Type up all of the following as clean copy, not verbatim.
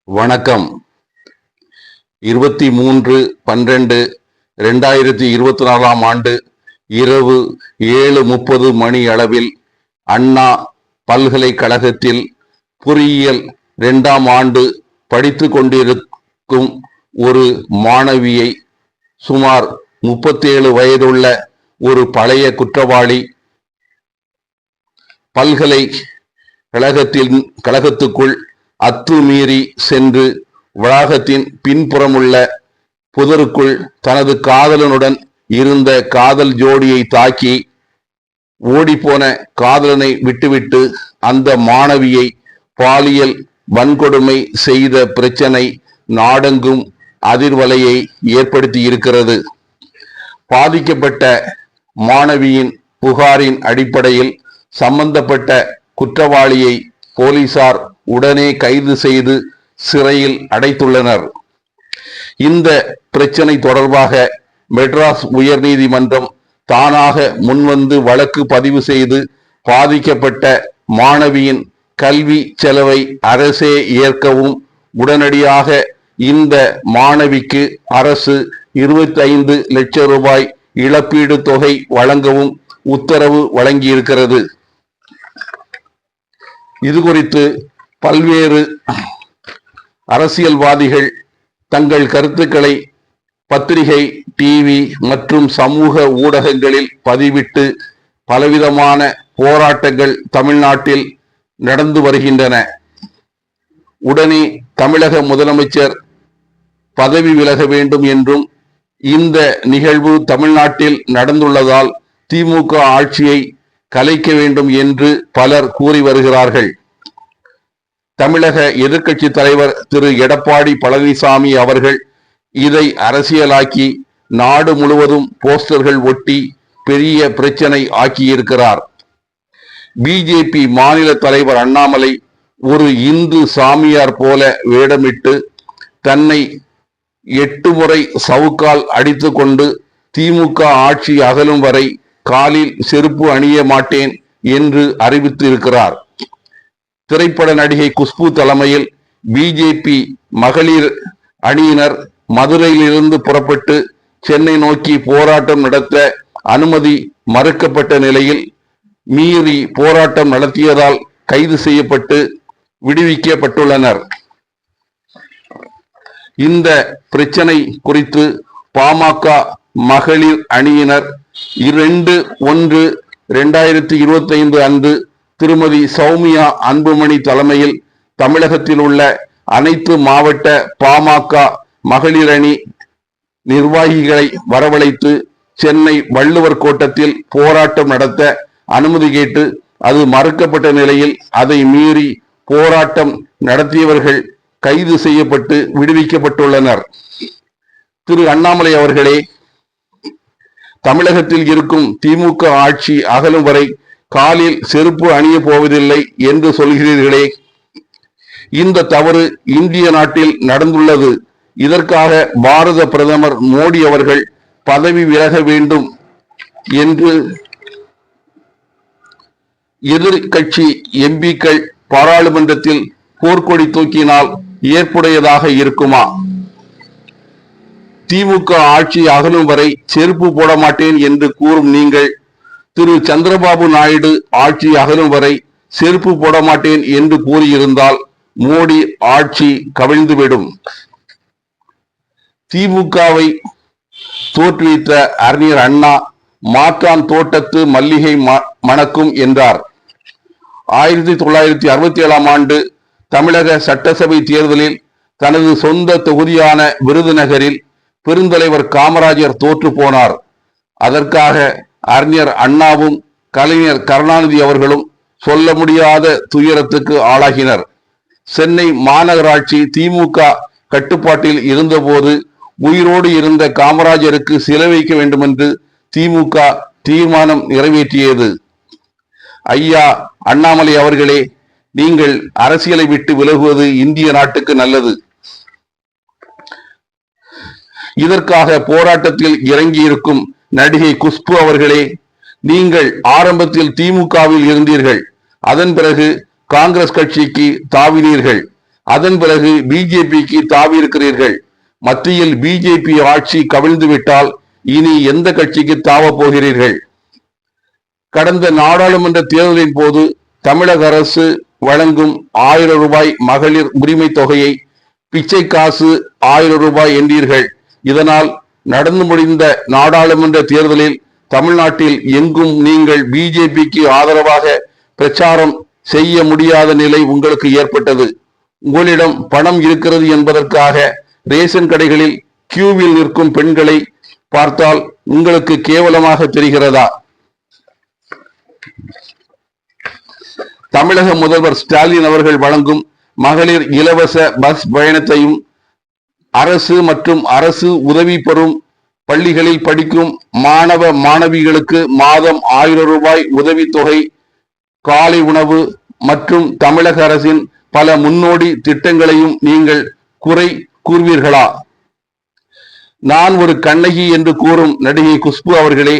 வணக்கம். 23/12/2024 ஆண்டு இரவு 7:30 மணி அளவில் அண்ணா பல்கலைக்கழகத்தில் பொறியியல் 2ஆம் ஆண்டு படித்துக் கொண்டிருக்கும் ஒரு மாணவியை சுமார் 37 வயதுள்ள ஒரு பழைய குற்றவாளி பல்கலைக்கழகத்துக்குள் அத்துமீறி சென்று வளாகத்தின் பின்புறமுள்ள புதருக்குள் தனது காதலனுடன் இருந்த காதல் ஜோடியை தாக்கி ஓடிப்போன காதலனை விட்டுவிட்டு அந்த மாணவியை பாலியல் வன்கொடுமை செய்த பிரச்சனை நாடெங்கும் அதிர்வலையை ஏற்படுத்தி இருக்கிறது. பாதிக்கப்பட்ட மாணவியின் புகாரின் அடிப்படையில் சம்பந்தப்பட்ட குற்றவாளியை போலீசார் உடனே கைது செய்து சிறையில் அடைத்துள்ளனர். இந்த பிரச்சனை தொடர்பாக மெட்ராஸ் உயர்நீதிமன்றம் தானாக முன்வந்து வழக்கு பதிவு செய்து பாதிக்கப்பட்ட மாணவியின் கல்வி செலவை அரசே ஏற்கவும் உடனடியாக இந்த மாணவிக்கு அரசு 25 லட்சம் ரூபாய் இழப்பீடு தொகை வழங்கவும் உத்தரவு வழங்கியிருக்கிறது. இது குறித்து பல்வேறு அரசியல்வாதிகள் தங்கள் கருத்துக்களை பத்திரிகை, டிவி மற்றும் சமூக ஊடகங்களில் பதிவிட்டு பலவிதமான போராட்டங்கள் தமிழ்நாட்டில் நடந்து வருகின்றன. உடனே தமிழக முதலமைச்சர் பதவி விலக வேண்டும் என்றும், இந்த நிகழ்வு தமிழ்நாட்டில் நடந்துள்ளதால் திமுக ஆட்சியை கலைக்க வேண்டும் என்று பலர் கூறி வருகிறார்கள். தமிழக எதிர்க்கட்சி தலைவர் திரு எடப்பாடி பழனிசாமி அவர்கள் இதை அரசியலாக்கி நாடு முழுவதும் போஸ்டர்கள் ஒட்டி பெரிய பிரச்சனை ஆக்கியிருக்கிறார். பிஜேபி மாநில தலைவர் அண்ணாமலை ஒரு இந்து சாமியார் போல வேடமிட்டு தன்னை 8 முறை சவுக்கால் அடித்து கொண்டு திமுக ஆட்சி அகலும் வரை காலில் செருப்பு அணிய மாட்டேன் என்று அறிவித்து இருக்கிறார். திரைப்பட நடிகை குஷ்பு தலைமையில் பிஜேபி மகளிர் அணியினர் மதுரையிலிருந்து புறப்பட்டு சென்னை நோக்கி போராட்டம் நடத்த அனுமதி மறுக்கப்பட்ட நிலையில் மீறி போராட்டம் நடத்தியதால் கைது செய்யப்பட்டு விடுவிக்கப்பட்டுள்ளனர். இந்த பிரச்சனை குறித்து பாமக மகளிர் அணியினர் 2/1/2025 அன்று திருமதி சௌமியா அன்புமணி தலைமையில் தமிழகத்தில் உள்ள அனைத்து மாவட்ட பாமக மகளிர் அணி நிர்வாகிகளை வரவழைத்து சென்னை வள்ளுவர் கோட்டத்தில் போராட்டம் நடத்த அனுமதி கேட்டு அது மறுக்கப்பட்ட நிலையில் அதை மீறி போராட்டம் நடத்தியவர்கள் கைது செய்யப்பட்டு விடுவிக்கப்பட்டுள்ளனர். திரு அண்ணாமலை அவர்களே, தமிழகத்தில் இருக்கும் திமுக ஆட்சி அகலும் வரை காலில் செருப்பு அணிய போவதில்லை என்று சொல்கிறீர்களே, இந்த தவறு இந்திய நாட்டில் நடந்துள்ளது. இதற்காக பாரத பிரதமர் மோடி அவர்கள் பதவி விலக வேண்டும் என்று எதிர்கட்சி எம்பிக்கள் பாராளுமன்றத்தில் போர்க்கொடி தூக்கினால் ஏற்புடையதாக இருக்குமா? திமுக ஆட்சி அகலும் வரை செருப்பு போட மாட்டேன் என்று கூறும் நீங்கள், திரு சந்திரபாபு நாயுடு ஆட்சி அகலும் வரை செருப்பு போட மாட்டேன் என்று கூறியிருந்தால் மோடி ஆட்சி கவிழ்ந்துவிடும். திமுகவை தோற்றுவித்த அறிஞர் அண்ணா மாற்றான் தோட்டத்து மல்லிகை மணக்கும் என்றார். 1967ஆம் ஆண்டு தமிழக சட்டசபை தேர்தலில் தனது சொந்த தொகுதியான விருதுநகரில் பெருந்தலைவர் காமராஜர் தோற்று போனார். அதற்காக அறிஞர் அண்ணாவும் கலைஞர் கருணாநிதி அவர்களும் சொல்ல முடியாத துயரத்துக்கு ஆளாகினர். சென்னை மாநகராட்சி திமுக கட்டுப்பாட்டில் இருந்தபோது உயிரோடு இருந்த காமராஜருக்கு சிலை வைக்க வேண்டுமென்று திமுக தீர்மானம் நிறைவேற்றியது. ஐயா அண்ணாமலை அவர்களே, நீங்கள் அரசியலை விட்டு விலகுவது இந்திய நாட்டுக்கு நல்லது. இதற்காக போராட்டத்தில் இறங்கியிருக்கும் நடிகை குஷ்பு அவர்களே, நீங்கள் ஆரம்பத்தில் திமுகவில் இருந்தீர்கள். அதன் பிறகு காங்கிரஸ் கட்சிக்கு தாவினீர்கள். அதன் பிறகு பிஜேபிக்கு தாவி இருக்கிறீர்கள். மத்தியில் பிஜேபி ஆட்சி கவிழ்ந்து விட்டால் இனி எந்த கட்சிக்கு தாவ போகிறீர்கள்? கடந்த நாடாளுமன்ற தேர்தலின் போது தமிழக அரசு வழங்கும் 1000 ரூபாய் மகளிர் உரிமை தொகையை பிச்சை காசு 1000 ரூபாய் என்றீர்கள். இதனால் நடந்து முடிந்த நாடாளுமன்ற தேர்தலில் தமிழ்நாட்டில் எங்கும் நீங்கள் பிஜேபிக்கு ஆதரவாக பிரச்சாரம் செய்ய முடியாத நிலை உங்களுக்கு ஏற்பட்டது. உங்களிடம் பணம் இருக்கிறது என்பதற்காக ரேஷன் கடைகளில் கியூவில் நிற்கும் பெண்களை பார்த்தால் உங்களுக்கு கேவலமாக தெரிகிறதா? தமிழக முதல்வர் ஸ்டாலின் அவர்கள் வழங்கும் மகளிர் இலவச பஸ் பயணத்தையும் அரசு மற்றும் அரசு உதவி பெறும் பள்ளிகளில் படிக்கும் மாணவ மாணவிகளுக்கு மாதம் 1000 ரூபாய் உதவித்தொகை, காலை உணவு மற்றும் தமிழக அரசின் பல முன்னோடி திட்டங்களையும் நீங்கள் குறை கூறுவீர்களா? நான் ஒரு கண்ணகி என்று கூறும் நடிகை குஷ்பு அவர்களே,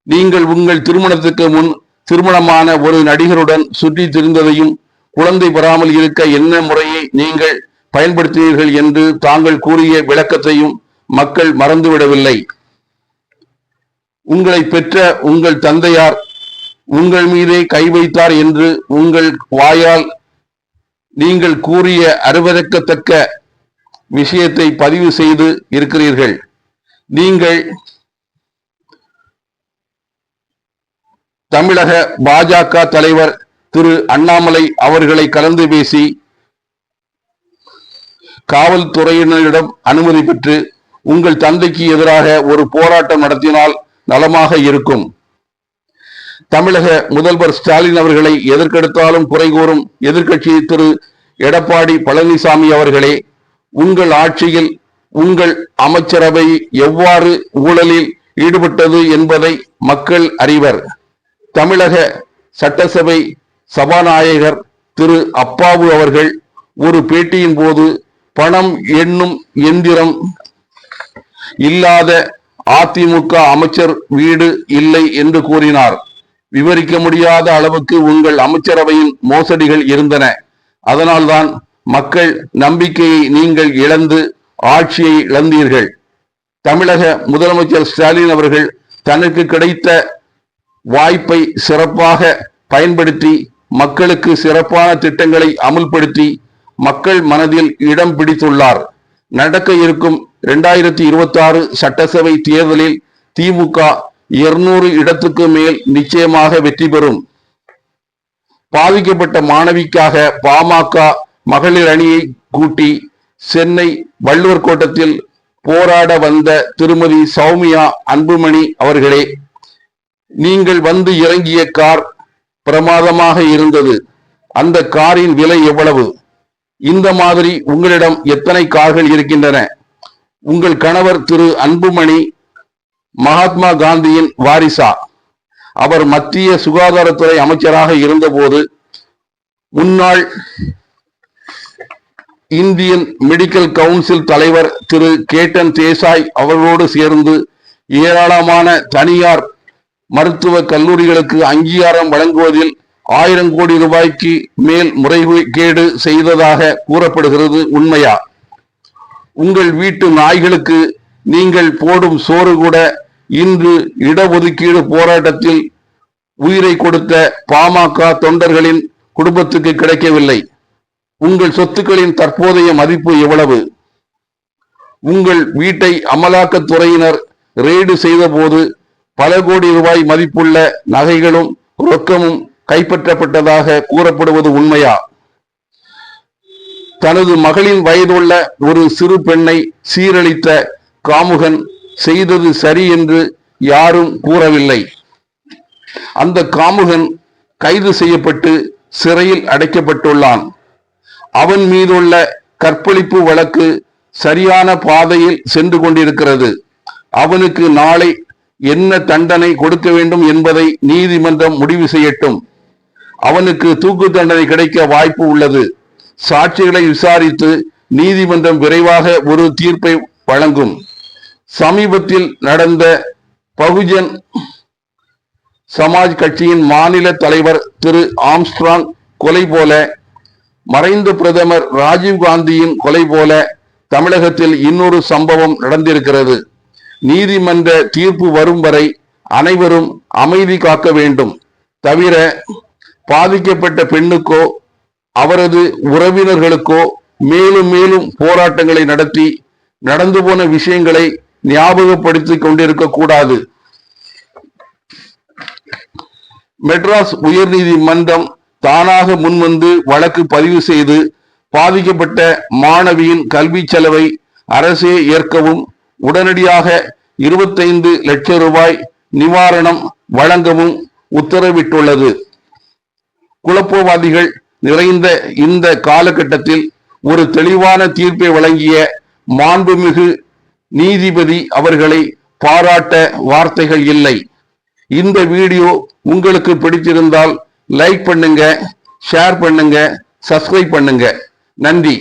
நீங்கள் உங்கள் திருமணத்துக்கு முன் திருமணமான ஒரு நடிகருடன் சுற்றி திரிந்ததையும் குழந்தை பெறாமல் இருக்க என்ன முறையை நீங்கள் பயன்படுத்தினீர்கள் என்று தாங்கள் கூறிய விளக்கத்தையும் மக்கள் மறந்துவிடவில்லை. உங்களை பெற்ற உங்கள் தந்தையார் உங்கள் மீதே கை வைத்தார் என்று உங்கள் வாயால் நீங்கள் கூறிய அருவருக்கத்தக்க விஷயத்தை பதிவு செய்து இருக்கிறீர்கள். நீங்கள் தமிழக பாஜக தலைவர் திரு அண்ணாமலை அவர்களை கலந்து பேசி காவல்துறையினரிடம் அனுமதி பெற்று உங்கள் தந்தைக்கு எதிராக ஒரு போராட்டம் நடத்தினால் நலமாக இருக்கும். தமிழக முதல்வர் ஸ்டாலின் அவர்களை எதற்கெடுத்தாலும் குறை கூறும் எதிர்க்கட்சி திரு எடப்பாடி பழனிசாமி அவர்களே, உங்கள் ஆட்சியில் உங்கள் அமைச்சரவை எவ்வாறு ஊழலில் ஈடுபட்டது என்பதை மக்கள் அறிவர். தமிழக சட்டசபை சபாநாயகர் திரு அப்பாவு அவர்கள் ஒரு பேட்டியின் போது பணம் எண்ணும் எந்திரம் இல்லாத அதிமுக அமைச்சர் வீடு இல்லை என்று கூறினார். விவரிக்க முடியாத அளவுக்கு உங்கள் அமைச்சரவையின் மோசடிகள் இருந்தன. அதனால்தான் மக்கள் நம்பிக்கையை நீங்கள் இழந்து ஆட்சியை இழந்தீர்கள். தமிழக முதலமைச்சர் ஸ்டாலின் அவர்கள் தனக்கு கிடைத்த வாய்ப்பை சிறப்பாக பயன்படுத்தி மக்களுக்கு சிறப்பான திட்டங்களை அமுல்படுத்தி மக்கள் மனதில் இடம் பிடித்துள்ளார். நடக்க இருக்கும் 2026 சட்டசபை தேர்தலில் திமுக 200 இடத்துக்கு மேல் நிச்சயமாக வெற்றி பெறும். பாதிக்கப்பட்ட மாணவிக்காக பாமக மகளிர் அணியை கூட்டி சென்னை வள்ளுவர் கோட்டத்தில் போராட வந்த திருமதி சௌமியா அன்புமணி அவர்களே, நீங்கள் வந்து இறங்கிய கார் பிரமாதமாக இருந்தது. அந்த காரின் விலை எவ்வளவு? இந்த மாதிரி உங்களிடம் எத்தனை கார்கள் இருக்கின்றன? உங்கள் கணவர் திரு அன்புமணி மகாத்மா காந்தியின் வாரிசா? அவர் மத்திய சுகாதாரத்துறை அமைச்சராக இருந்தபோது முன்னாள் இந்தியன் மெடிக்கல் கவுன்சில் தலைவர் திரு கேட்டன் தேசாய் அவர்களோடு சேர்ந்து ஏராளமான தனியார் மருத்துவ கல்லூரிகளுக்கு அங்கீகாரம் வழங்குவதில் 1000 கோடி ரூபாய்க்கு மேல் முறைகேடு செய்ததாக கூறப்படுகிறது. உண்மையா? உங்கள் வீட்டு நாய்களுக்கு நீங்கள் போடும் சோறு கூட இன்று இடஒதுக்கீடு போராட்டத்தில் உயிரை கொடுத்த பாமக தொண்டர்களின் குடும்பத்துக்கு கிடைக்கவில்லை. உங்கள் சொத்துக்களின் தற்போதைய மதிப்பு எவ்வளவு? உங்கள் வீட்டை அமலாக்கத்துறையினர் ரெய்டு செய்த போது பல கோடி ரூபாய் மதிப்புள்ள நகைகளும் ரொக்கமும் கைப்பற்றப்பட்டதாக கூறப்படுவது உண்மையா? தனது மகளின் வயதுள்ள ஒரு சிறு பெண்ணை சீரழித்த காமுகன் செய்தது சரி என்று யாரும் கூறவில்லை. அந்த காமுகன் கைது செய்யப்பட்டு சிறையில் அடைக்கப்பட்டுள்ளான். அவன் மீதுள்ள கற்பழிப்பு வழக்கு சரியான பாதையில் சென்று கொண்டிருக்கிறது. அவனுக்கு நாளை என்ன தண்டனை கொடுக்க வேண்டும் என்பதை நீதிமன்றம் முடிவு செய்யட்டும். அவனுக்கு தூக்கு தண்டனை கிடைக்க வாய்ப்பு உள்ளது. சாட்சிகளை விசாரித்து நீதிமன்றம் விரைவாக ஒரு தீர்ப்பை வழங்கும். சமீபத்தில் நடந்த பகுஜன் சமாஜ் கட்சியின் மாநில தலைவர் திரு ஆம்ஸ்ட்ராங் கொலை போல, மறைந்த பிரதமர் ராஜீவ் காந்தியின் கொலை போல தமிழகத்தில் இன்னொரு சம்பவம் நடந்திருக்கிறது. நீதிமன்ற தீர்ப்பு வரும் வரை அனைவரும் அமைதி காக்க வேண்டும். தவிர பாதிக்கப்பட்ட பெண்ணுக்கோ அவரது உறவினர்களுக்கோ மேலும் மேலும் போராட்டங்களை நடத்தி நடந்து போன விஷயங்களை ஞாபகப்படுத்திக் கொண்டிருக்க கூடாது. மெட்ராஸ் உயர்நீதிமன்றம் தானாக முன்வந்து வழக்கு பதிவு செய்து பாதிக்கப்பட்ட மாணவியின் கல்வி செலவை அரசே ஏற்கவும் உடனடியாக 25 லட்சம் ரூபாய் நிவாரணம் வழங்கவும் உத்தரவிட்டுள்ளது. குழப்பவாதிகள் நிறைந்த இந்த காலகட்டத்தில் ஒரு தெளிவான தீர்ப்பை வழங்கிய மாண்புமிகு நீதிபதி அவர்களை பாராட்ட வார்த்தைகள் இல்லை. இந்த வீடியோ உங்களுக்கு பிடித்திருந்தால் லைக் பண்ணுங்க, ஷேர் பண்ணுங்க, சப்ஸ்கிரைப் பண்ணுங்க. நன்றி.